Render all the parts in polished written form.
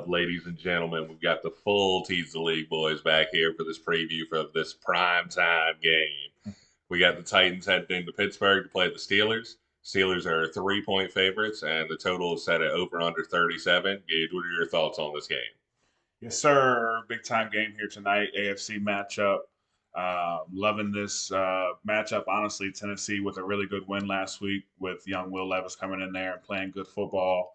up, ladies and gentlemen? We've got the full Tease the League boys back here for this preview for this prime time game. We got the Titans heading into Pittsburgh to play the Steelers. Steelers are 3-point favorites, and the total is set at over under 37. Gage, what are your thoughts on this game? Yes, sir. Big time game here tonight. AFC matchup. Loving this matchup. Honestly, Tennessee with a really good win last week with young Will Levis coming in there and playing good football.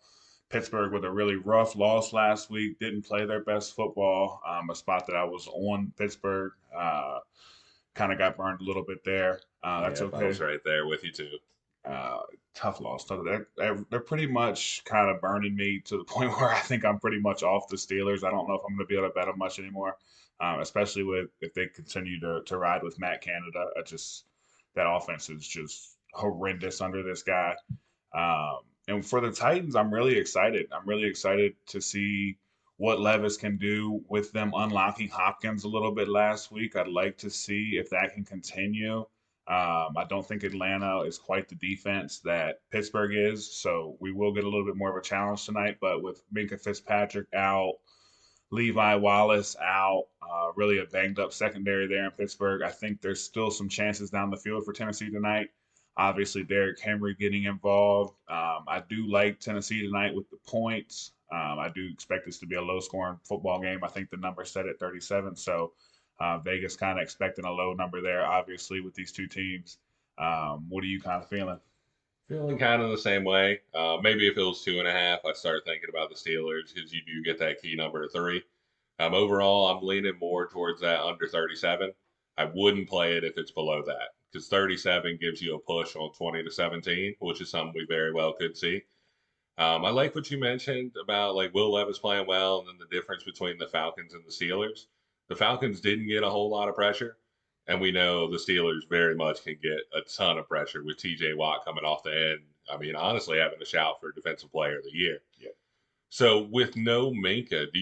Pittsburgh with a really rough loss last week. Didn't play their best football. A spot that I was on Pittsburgh. Kind of got burned a little bit there. That's Yep, I okay. was right there with you too. uh, Tough loss. So they're pretty much kind of burning me to the point where I think I'm pretty much off the Steelers. I don't know if I'm going to be able to bet them much anymore, especially with if they continue to ride with Matt Canada. Just that offense is just horrendous under this guy. And for the Titans, I'm really excited. I'm really excited to see what Levis can do with them unlocking Hopkins a little bit last week. I'd like to see if that can continue. I don't think Atlanta is quite the defense that Pittsburgh is, so we will get a little bit more of a challenge tonight. But with Minka Fitzpatrick out, Levi Wallace out, really a banged up secondary there in Pittsburgh, I think there's still some chances down the field for Tennessee tonight. Obviously, Derrick Henry getting involved. I do like Tennessee tonight with the points. I do expect this to be a low scoring football game. I think the number set at 37. So Vegas kind of expecting a low number there, obviously, with these two teams. What are you kind of feeling? Feeling kind of the same way. Maybe if it was 2.5, I'd start thinking about the Steelers because you do get that key number of three. Overall, I'm leaning more towards that under 37. I wouldn't play it if it's below that because 37 gives you a push on 20 to 17, which is something we very well could see. I like what you mentioned about like Will Levis playing well and then the difference between the Falcons and the Steelers. The Falcons didn't get a whole lot of pressure, and we know the Steelers very much can get a ton of pressure with TJ Watt coming off the end. I mean, honestly, having a shout for Defensive Player of the Year. Yeah. So with no Minka, do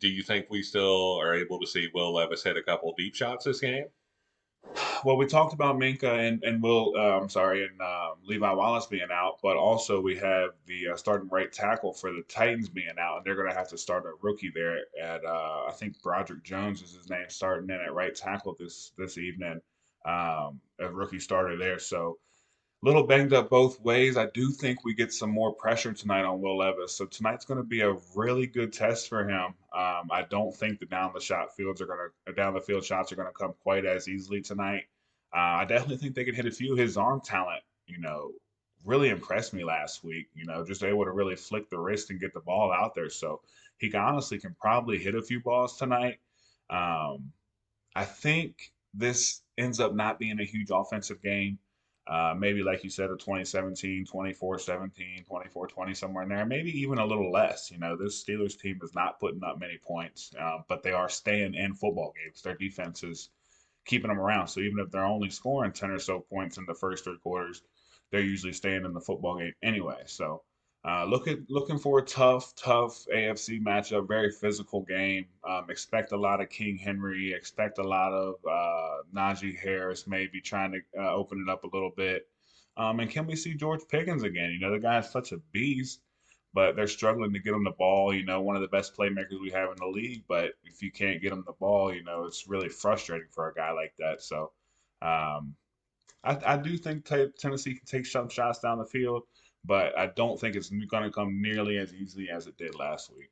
you think we still are able to see Will Levis hit a couple deep shots this game? Well, we talked about Minka and Will, I'm sorry, and Levi Wallace being out, but also we have the starting right tackle for the Titans being out, and they're going to have to start a rookie there at I think Broderick Jones is his name, starting in at right tackle this evening, a rookie starter there. So little banged up both ways. I do think we get some more pressure tonight on Will Levis. So tonight's going to be a really good test for him. I don't think the down the field shots are going to come quite as easily tonight. I definitely think they can hit a few. His arm talent, really impressed me last week. Just able to really flick the wrist and get the ball out there. So he can probably hit a few balls tonight. Um, I think this ends up not being a huge offensive game. Maybe, like you said, a 2017, 24-17, 24-20, somewhere in there. Maybe even a little less. This Steelers team is not putting up many points, but they are staying in football games. Their defense is keeping them around. So even if they're only scoring 10 or so points in the first three quarters, they're usually staying in the football game anyway. So looking for a tough AFC matchup, very physical game. Expect a lot of King Henry. Expect a lot of Najee Harris, maybe trying to open it up a little bit. And can we see George Pickens again? The guy is such a beast, but they're struggling to get him the ball. One of the best playmakers we have in the league. But if you can't get him the ball, it's really frustrating for a guy like that. So um, I do think Tennessee can take some shots down the field, but I don't think it's going to come nearly as easily as it did last week.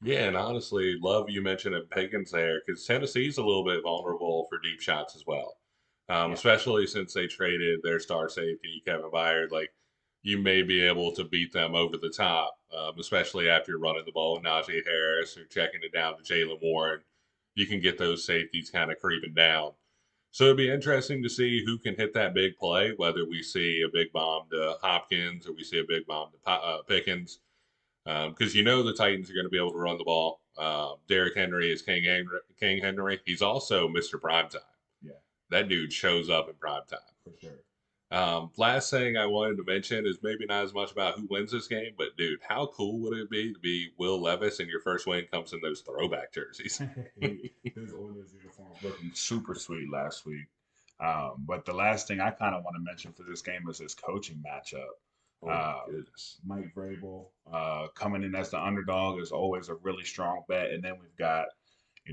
Yeah, and honestly, love you mentioning Pickens there because Tennessee's a little bit vulnerable for deep shots as well, Yeah. especially since they traded their star safety Kevin Byard. Like you may be able to beat them over the top, especially after you're running the ball with Najee Harris or checking it down to Jalen Warren. You can get those safeties kind of creeping down. So it'd be interesting to see who can hit that big play, whether we see a big bomb to Hopkins or we see a big bomb to Pickens because the Titans are going to be able to run the ball. Derrick Henry is King Henry. King Henry. He's also Mr. Primetime. Yeah, That dude shows up in primetime. for sure. Last thing I wanted to mention is maybe not as much about who wins this game, but dude, how cool would it be to be Will Levis and your first win comes in those throwback jerseys? His Oilers uniform looking super sweet last week. But the last thing I kind of want to mention for this game is his coaching matchup. Oh my Uh, goodness. Mike Vrabel coming in as the underdog is always a really strong bet. And then we've got,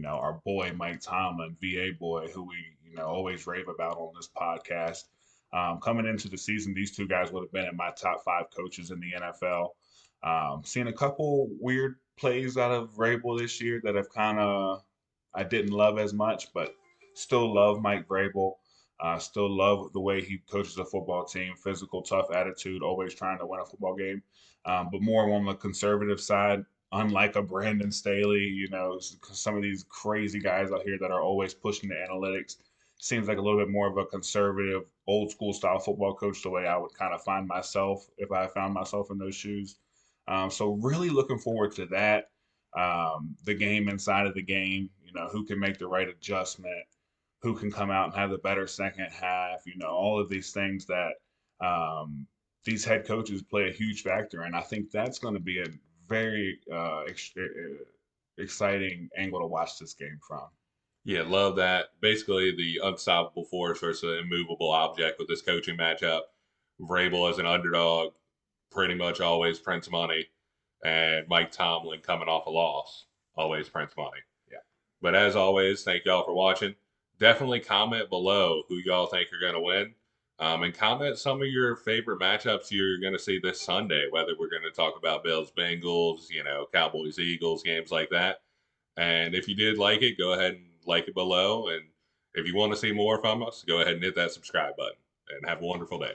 our boy Mike Tomlin, VA boy, who we, always rave about on this podcast. Coming into the season, these two guys would have been in my top five coaches in the NFL. Seen a couple weird plays out of Vrabel this year that have kind of I didn't love as much, but still love Mike Vrabel. Still love the way he coaches a football team, physical, tough attitude, always trying to win a football game. But more on the conservative side, unlike a Brandon Staley, some of these crazy guys out here that are always pushing the analytics. Seems like a little bit more of a conservative, old school style football coach, the way I would kind of find myself if I found myself in those shoes. So really looking forward to that. The game inside of the game, who can make the right adjustment, who can come out and have the better second half, all of these things that these head coaches play a huge factor. And I think that's going to be a very exciting angle to watch this game from. Yeah, love that. Basically, the unstoppable force versus the immovable object with this coaching matchup. Vrabel as an underdog, pretty much always prints money, and Mike Tomlin coming off a loss, always prints money. Yeah. But as always, thank y'all for watching. Definitely comment below who y'all think are going to win. And comment some of your favorite matchups you're going to see this Sunday, whether we're going to talk about Bills, Bengals, Cowboys, Eagles, games like that. And if you did like it, go ahead and like it below. And if you want to see more from us, go ahead and hit that subscribe button. And have a wonderful day.